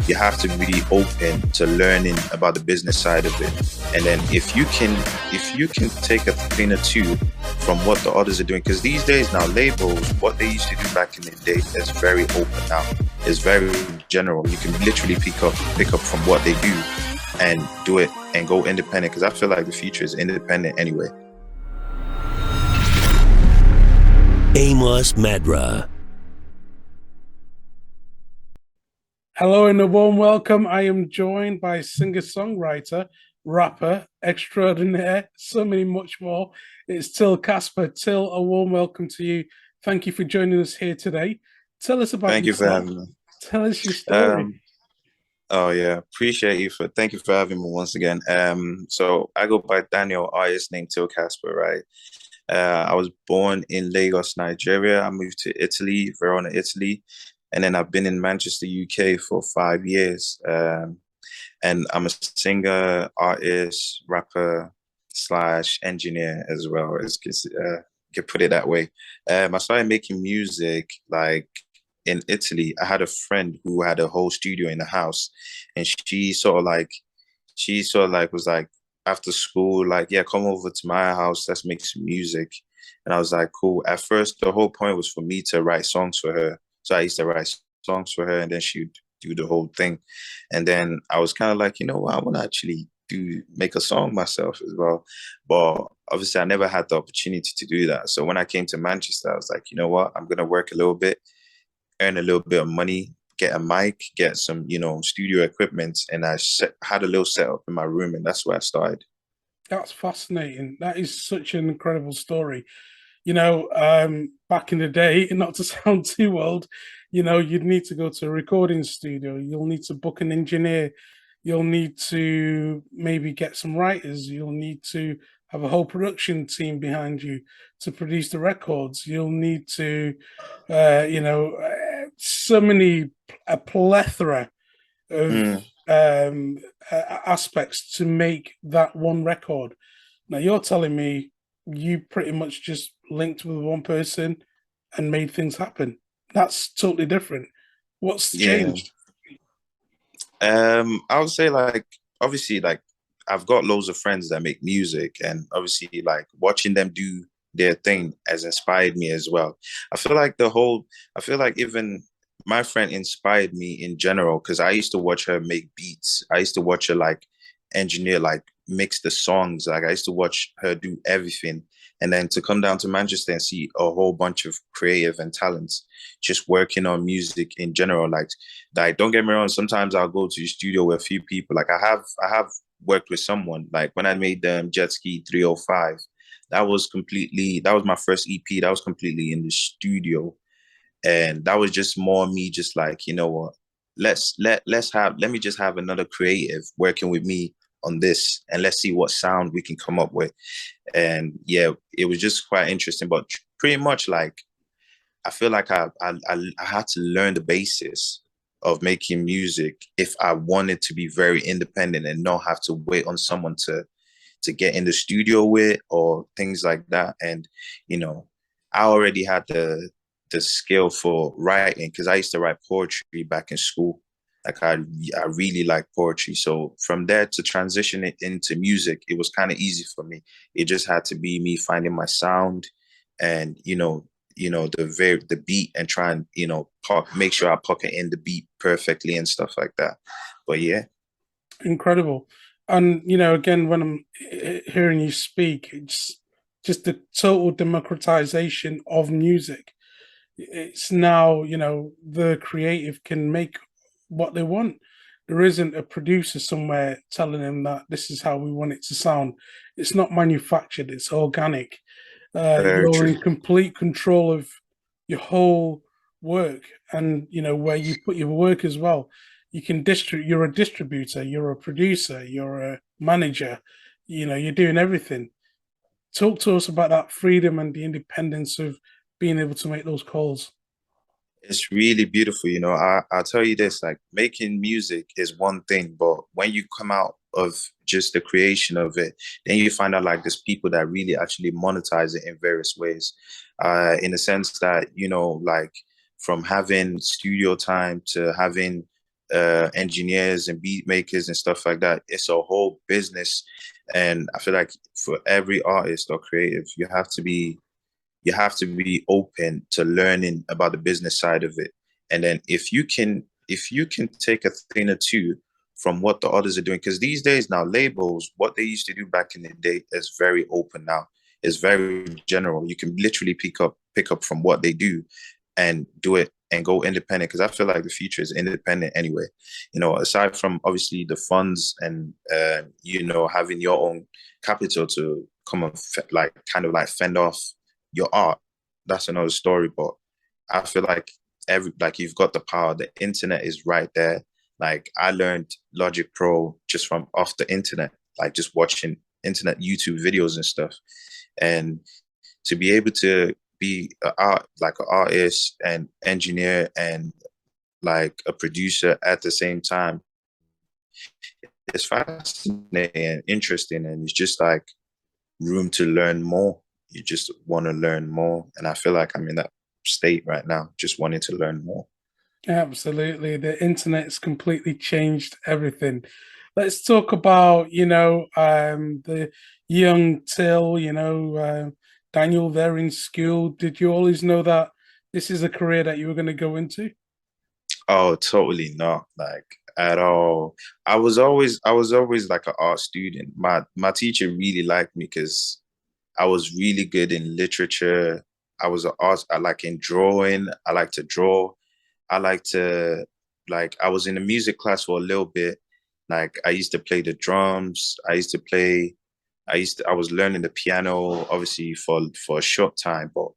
you have to be open to learning about the business side of it. And then if you can take a thing or two from what the others are doing, because these days now labels, what they used to do back in the day is very open now. It's very general. You can literally pick up from what they do and do it and go independent. Because I feel like the future is independent anyway. Amos Madra. Hello and a warm welcome. I am joined by singer-songwriter, rapper, extraordinaire, so many much more. It's Till Casper. Till, a warm welcome to you. Thank you for joining us here today. Tell us about Thank you for yourself. having me. Tell us your story. Oh yeah, thank you for having me once again. So I go by Daniel, artist named Till Casper, right? I was born in Lagos, Nigeria. I moved to Italy, Verona, Italy, and then I've been in Manchester, UK for 5 years. And I'm a singer, artist, rapper slash engineer as well, as you could put it that way. I started making music like in Italy. I had a friend who had a whole studio in the house, and she sort of like was like after school, like, yeah, come over to my house, let's make some music. And I was like, cool. At first, the whole point was for me to write songs for her. So I used to write songs for her, and then she'd do the whole thing. And then I was kind of like, you know what, I want to actually make a song myself as well. But obviously, I never had the opportunity to do that. So when I came to Manchester, I was like, you know what, I'm gonna work a little bit, earn a little bit of money, get a mic, get some, studio equipment, and had a little setup in my room, and that's where I started. That's fascinating. That is such an incredible story. Back in the day, not to sound too old, you'd need to go to a recording studio. You'll need to book an engineer. You'll need to maybe get some writers. You'll need to have a whole production team behind you to produce the records. You'll need to, so many, a plethora of Mm. aspects to make that one record. Now you're telling me you pretty much just linked with one person and made things happen. That's totally different. What's Yeah. changed? I would say, like, obviously, like, I've got loads of friends that make music, and obviously like watching them do their thing has inspired me as well. I feel like even my friend inspired me in general, because I used to watch her make beats. I used to watch her like engineer, like mix the songs. Like I used to watch her do everything. And then to come down to Manchester and see a whole bunch of creative and talents just working on music in general. Like don't get me wrong, sometimes I'll go to the studio with a few people. Like I have worked with someone. Like when I made Jet Ski 305, that was my first EP. That was completely in the studio. And that was just more me, just like, you know what, let me just have another creative working with me on this, and let's see what sound we can come up with. And yeah, it was just quite interesting. But pretty much like I feel like I had to learn the basis of making music if I wanted to be very independent and not have to wait on someone to get in the studio with or things like that. And I already had the skill for writing, because I used to write poetry back in school. Like I really like poetry. So from there to transition it into music, it was kind of easy for me. It just had to be me finding my sound, and the beat, and try and make sure I pocket in the beat perfectly and stuff like that. But yeah. Incredible. And again, when I'm hearing you speak, it's just the total democratization of music. It's now, the creative can make what they want. There isn't a producer somewhere telling them that this is how we want it to sound. It's not manufactured, it's organic. Very You're true. in complete control of your whole work, and where you put your work as well. You can distribute. You're a distributor, you're a producer, you're a manager. You're doing everything. Talk to us about that freedom and the independence of being able to make those calls. It's really beautiful. I'll tell you this, like making music is one thing, but when you come out of just the creation of it, then you find out like there's people that really actually monetize it in various ways. In the sense that, like from having studio time to having engineers and beat makers and stuff like that. It's a whole business, and I feel like for every artist or creative, you have to be open to learning about the business side of it. And then if you can take a thing or two from what the others are doing, because these days now labels, what they used to do back in the day is very open now. It's very general. You can literally pick up from what they do and do it and go independent, because I feel like the future is independent anyway. Aside from obviously the funds and having your own capital to come and like kind of like fend off your art, that's another story. But I feel like you've got the power. The internet is right there. Like I learned Logic Pro just from off the internet, like just watching internet YouTube videos and stuff. And to be able to be like an artist and engineer and like a producer at the same time, it's fascinating and interesting, and it's just like room to learn more. You just want to learn more, and I feel like I'm in that state right now, just wanting to learn more. Absolutely. The internet's completely changed everything. Let's talk about, the young Till, Daniel there in school. Did you always know that this is a career that you were going to go into? Oh, totally not, like at all. I was always like an art student. My teacher really liked me because I was really good in literature. I was an art. I like in drawing. I like to draw. I like to I was in a music class for a little bit. Like I used to play the drums. I was learning the piano obviously for a short time, but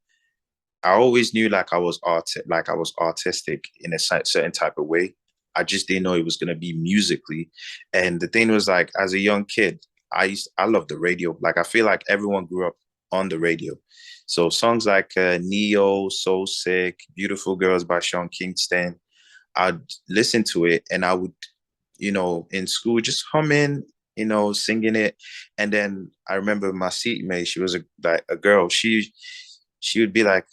I always knew like I was artistic in a certain type of way. I just didn't know it was gonna be musically. And the thing was, like, as a young kid, I love the radio. Like I feel like everyone grew up on the radio. So songs like Neo, So Sick, Beautiful Girls by Sean Kingston, I'd listen to it and I would, in school just humming, singing it. And then I remember my seatmate, she was a girl. She would be like,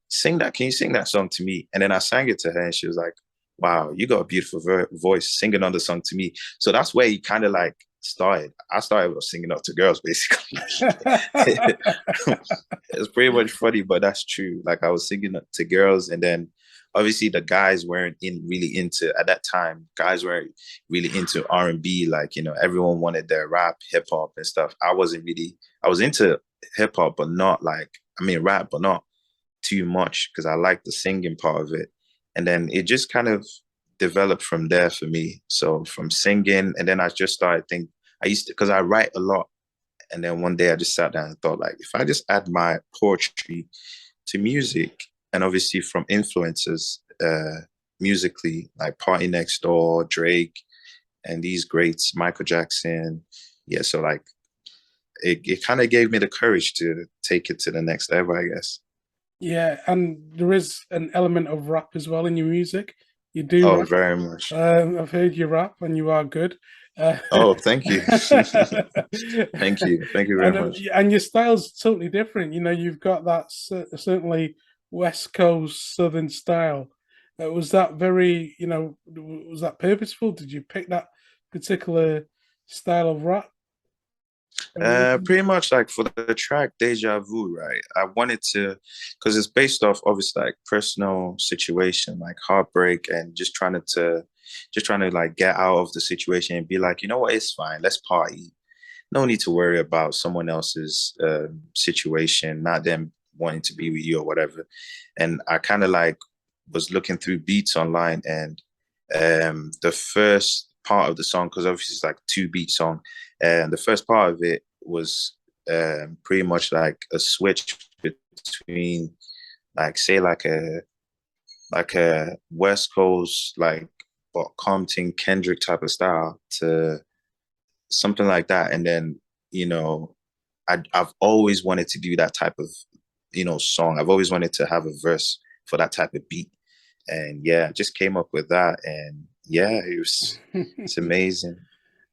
sing that. Can you sing that song to me? And then I sang it to her and she was like, wow, you got a beautiful voice, singing on the song to me. So that's where he kind of like started. I started singing up to girls, basically. It's pretty much funny, but that's true. Like I was singing up to girls, and then obviously the guys weren't really into at that time. Guys weren't really into R&B. Like everyone wanted their rap, hip hop, and stuff. I wasn't really. I was into hip hop, but not like rap, but not too much because I like the singing part of it. And then it just kind of developed from there for me. So from singing, and then I just started thinking, I used to, because I write a lot. And then one day I just sat down and thought, like, if I just add my poetry to music, and obviously from influences musically, like Party Next Door, Drake, and these greats, Michael Jackson. Yeah, so like it kind of gave me the courage to take it to the next level, I guess. Yeah, and there is an element of rap as well in your music. You do Oh, rap. very much. I've heard you rap, and you are good. Uh, Oh, thank you. Thank you. Thank you very much. and your style's totally different. You've got that certainly West Coast Southern style. Was that was that purposeful? Did you pick that particular style of rap? Pretty much like for the track Deja Vu, right? I wanted to, because it's based off obviously like personal situation, like heartbreak, and just trying to like get out of the situation and be like, you know what, it's fine, let's party. No need to worry about someone else's situation, not them wanting to be with you or whatever. And I kind of like was looking through beats online, and the first part of the song, because obviously it's like two beat song, and the first part of it was pretty much like a switch between like say like a West Coast like but Compton Kendrick type of style to something like that. And then I've always wanted to do that type of song. I've always wanted to have a verse for that type of beat, and yeah, I just came up with that, and yeah, it's amazing.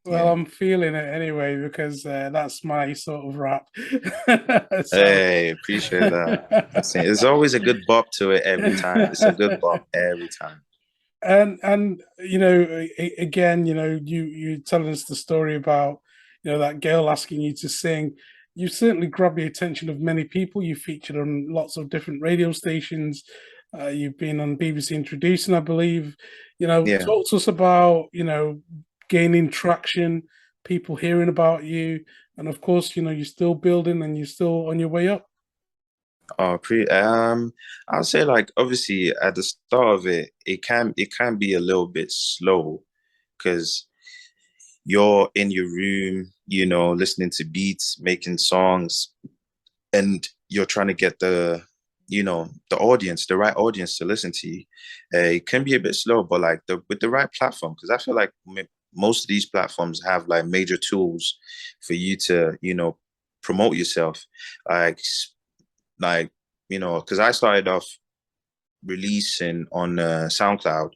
Well, Yeah. I'm feeling it anyway because that's my sort of rap. So, Hey, appreciate that. It's always a good bop to it every time. It's a good bop every time. and again, you telling us the story about that girl asking you to sing. You certainly grabbed the attention of many people. You featured on lots of different radio stations. You've been on BBC Introducing, I believe. Yeah. Talk to us about gaining traction, people hearing about you, and of course, you're still building and you're still on your way up. I'll say like obviously at the start of it, it can be a little bit slow because you're in your room, listening to beats, making songs, and you're trying to get the audience, the right audience to listen to you. It can be a bit slow, but like with the right platform, because I feel like most of these platforms have like major tools for you to, promote yourself. Like because I started off releasing on SoundCloud,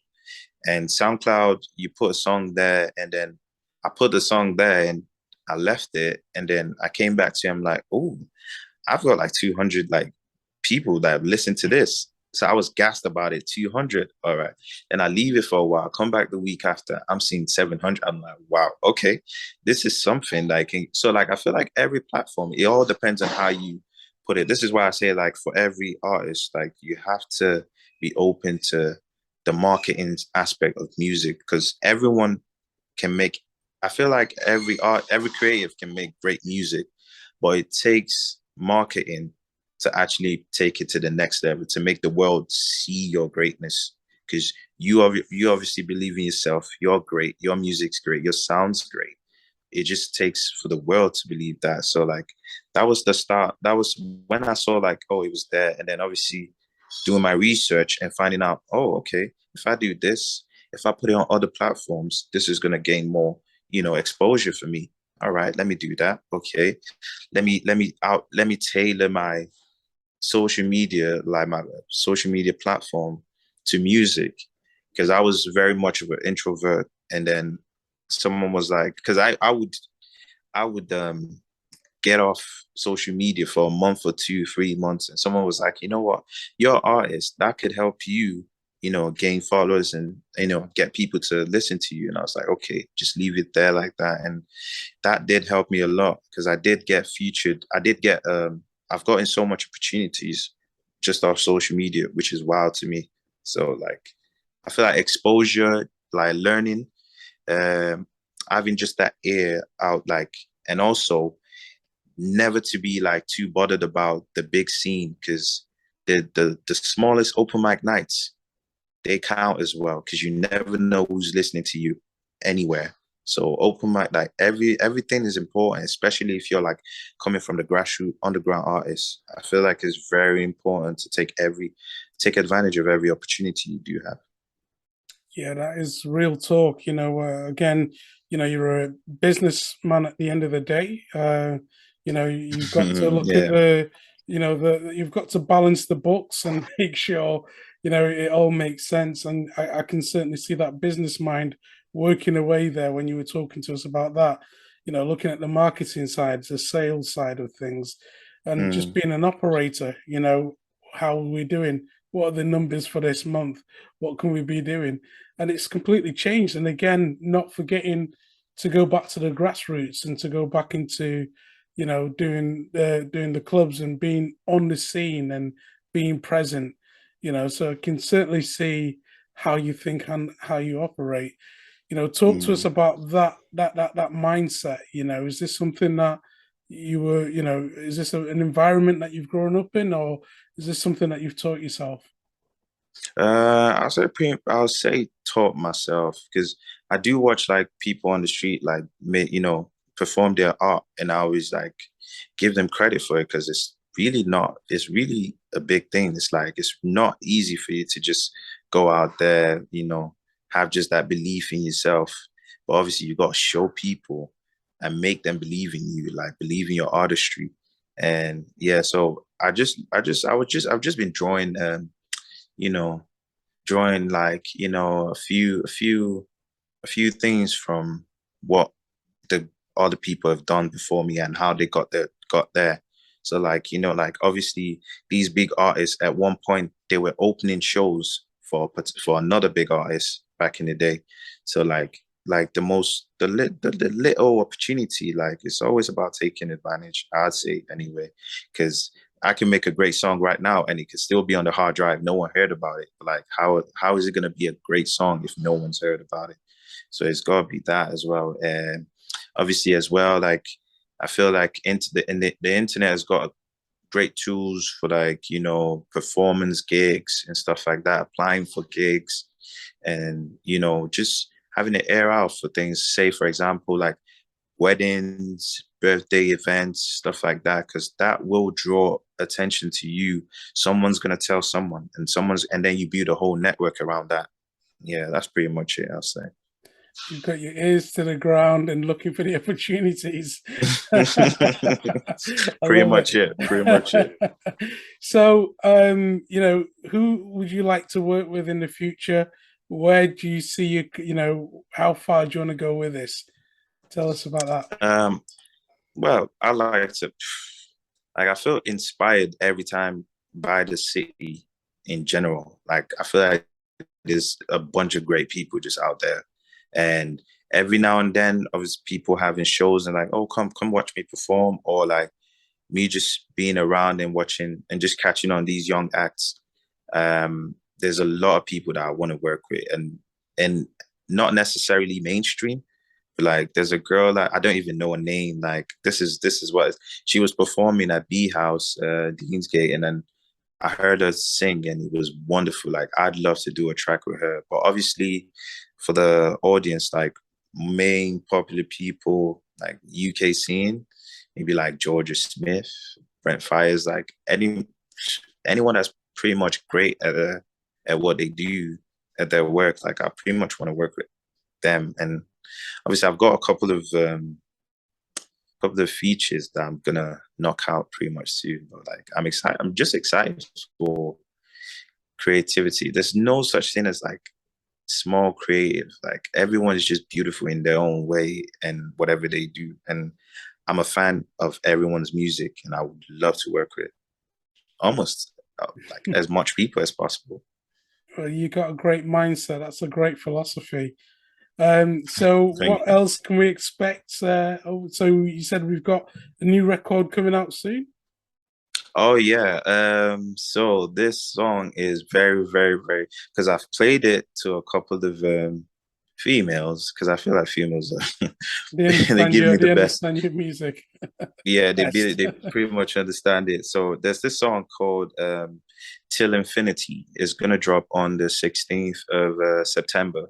and SoundCloud, you put a song there, and then I put the song there, and I left it, and then I came back to him like, oh, I've got like 200 like people that listen to this. So I was gassed about it, 200. All right. Then I leave it for a while, come back the week after, I'm seeing 700. I'm like, wow, okay, this is something like, so like, I feel like every platform, it all depends on how you put it. This is why I say like for every artist, like you have to be open to the marketing aspect of music because everyone can make, I feel like every creative can make great music, but it takes marketing to actually take it to the next level, to make the world see your greatness. Because you obviously believe in yourself. You're great. Your music's great. Your sound's great. It just takes for the world to believe that. So like that was the start. That was when I saw like, oh, it was there. And then obviously doing my research and finding out, oh, okay, if I do this, if I put it on other platforms, this is gonna gain more, exposure for me. All right, let me do that. Okay. Let me tailor my social media platform to music because I was very much of an introvert. And then someone was like, because I would get off social media for a month or 2, 3 months, and someone was like, you know what, you're an artist that could help you, gain followers and get people to listen to you. And I was like, okay, just leave it there like that. And that did help me a lot because I did get featured. I've gotten so much opportunities just off social media, which is wild to me. So like I feel like exposure, like learning, having just that ear out, like, and also never to be like too bothered about the big scene because the smallest open mic nights, they count as well because you never know who's listening to you anywhere. So open mic, like everything is important, especially if you're like coming from the grassroots underground artists. I feel like it's very important to take advantage of every opportunity you do have. Yeah, that is real talk. Again, you're a businessman at the end of the day. You've got to look at Yeah. you've got to balance the books and make sure, it all makes sense. And I can certainly see that business mind working away there when you were talking to us about that. Looking at the marketing side, the sales side of things, and just Mm, being an operator. How are we doing? What are the numbers for this month? What can we be doing? And it's completely changed. And again, not forgetting to go back to the grassroots and to go back into, doing the clubs and being on the scene and being present. So I can certainly see how you think and how you operate. Talk to us mm. about that mindset. Is this something that is this an environment that you've grown up in, or is this something that you've taught yourself? I'll say taught myself because I do watch like people on the street like perform their art, and I always like give them credit for it because it's really a big thing. It's like it's not easy for you to just go out there, have just that belief in yourself. But obviously you got to show people and make them believe in you, like believe in your artistry. And yeah, so I've just been drawing you know, drawing like, a few things from what the other people have done before me and how they got there. So like, like obviously these big artists at one point they were opening shows for another big artist back in the day. So like the little opportunity, like it's always about taking advantage, I'd say anyway, because I can make a great song right now and it could still be on the hard drive. No one heard about it. Like how is it gonna be a great song if no one's heard about it? So it's gotta be that as well. And obviously as well, like I feel like the internet has got great tools for like, performance gigs and stuff like that, applying for gigs and, just having to air out for things, say, for example, like weddings, birthday events, stuff like that, because that will draw attention to you. Someone's going to tell someone and then you build a whole network around that. Yeah, that's pretty much it, I'll say. You've got your ears to the ground and looking for the opportunities. I Pretty love much it. Pretty much it. So, who would you like to work with in the future? Where do you see how far do you want to go with this? Tell us about that. Well, I like to, like, I feel inspired every time by the city in general. Like, I feel like there's a bunch of great people just out there. And every now and then, obviously, people having shows and like, oh, come watch me perform, or like me just being around and watching and just catching on these young acts. There's a lot of people that I want to work with, and not necessarily mainstream. But like, there's a girl that I don't even know her name. Like, this is what she was performing at B House, Deansgate, and then I heard her sing and it was wonderful. Like, I'd love to do a track with her. But obviously for the audience, like main popular people, like UK scene, maybe like Georgia Smith, Brent Fires, like anyone that's pretty much great at what they do, at their work. Like, I pretty much want to work with them. And obviously I've got a couple of features that I'm gonna knock out pretty much soon. But like, I'm excited. I'm just excited for creativity. There's no such thing as like small creative. Like, everyone is just beautiful in their own way and whatever they do. And I'm a fan of everyone's music, and I would love to work with almost like as much people as possible. Well, you got a great mindset. That's a great philosophy. So Thank what you. else can we expect? So you said we've got a new record coming out soon. Oh yeah. So this song is very, very, very, because I've played it to a couple of females, because I feel like females are they give me the They best. understand your music. Yeah, Best. they pretty much understand it. So there's this song called Till Infinity. It's gonna drop on the 16th of September.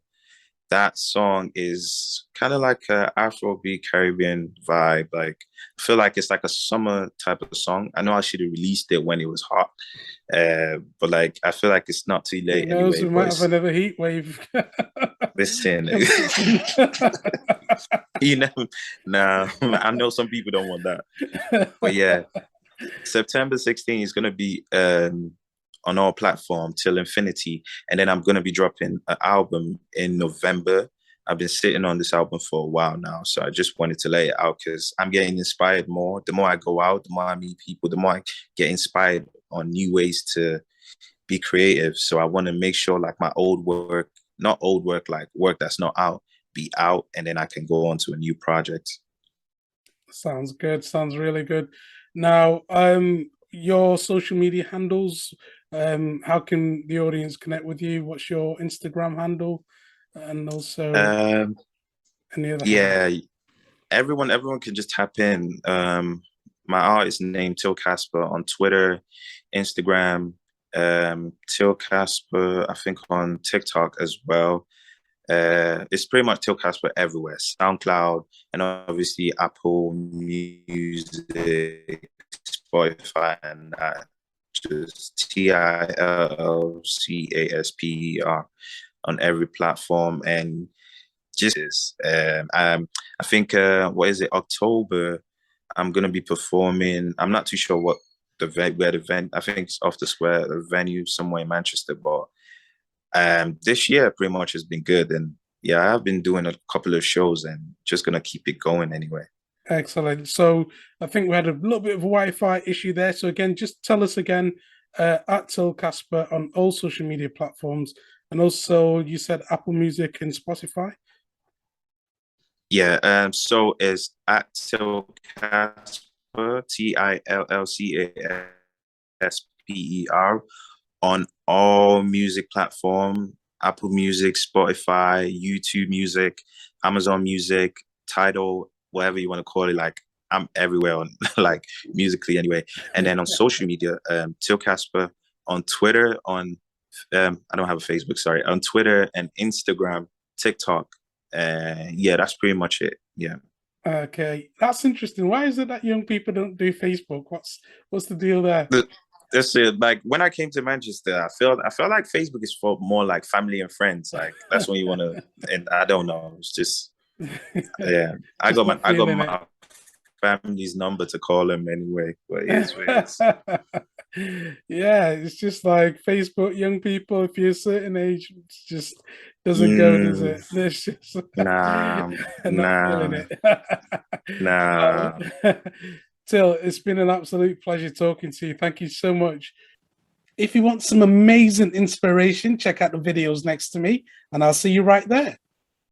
That song is kind of like a Afrobeat Caribbean vibe. Like, I feel like it's like a summer type of song. I know I should have released it when it was hot, but like I feel like it's not too Who late knows? anyway. We might But have it's, another heat wave. listen, you know, nah, I know some people don't want that, but yeah, September 16th is gonna be on all platform till infinity, and then I'm gonna be dropping an album in November. I've been sitting on this album for a while now, so I just wanted to lay it out because I'm getting inspired more. The more I go out, the more I meet people, the more I get inspired on new ways to be creative. So I want to make sure like my old work, not old work, like work that's not out, be out, and then I can go on to a new project. Sounds good. Sounds really good. Now, your social media handles, how can the audience connect with you? What's your Instagram handle? And also Um, any other handle? yeah, everyone can just tap in. My artist name Till Casper on Twitter, Instagram, Till Casper, I think on TikTok as well. It's pretty much Till Casper everywhere. SoundCloud, and obviously Apple Music, Spotify, and just TILCASPER on every platform. And just I think what is it, October, I'm gonna be performing. I'm not too sure what where the event. I think it's off the square, the venue somewhere in Manchester. But this year pretty much has been good, and yeah, I've been doing a couple of shows and just gonna keep it going anyway. Excellent. So I think we had a little bit of a Wi-Fi issue there. So again, just tell us again, at Till Casper on all social media platforms, And also, you said Apple Music and Spotify. Yeah, so it's at Till Casper, TILLCASPER, on all music platform, Apple Music, Spotify, YouTube Music, Amazon Music, Tidal, whatever you want to call it. Like I'm everywhere on like musically anyway. And then on social media, Till Casper, on Twitter, on I don't have a Facebook, sorry, on Twitter and Instagram, TikTok. Yeah, that's pretty much it. Yeah. Okay, that's interesting. Why is it that young people don't do Facebook? What's the deal there? That's it. Like when I came to Manchester, I felt like Facebook is for more like family and friends. Like that's when you want to. And I don't know. It's just yeah. I Just got my not I got feeling it. my family's number to call him anyway. But it is what it is. Yeah, it's just like Facebook young people, if you're a certain age, it just doesn't go, does Mm, it? It's just nah, not feeling nah, it. nah. Well, Till, it's been an absolute pleasure talking to you. Thank you so much. If you want some amazing inspiration, check out the videos next to me, and I'll see you right there.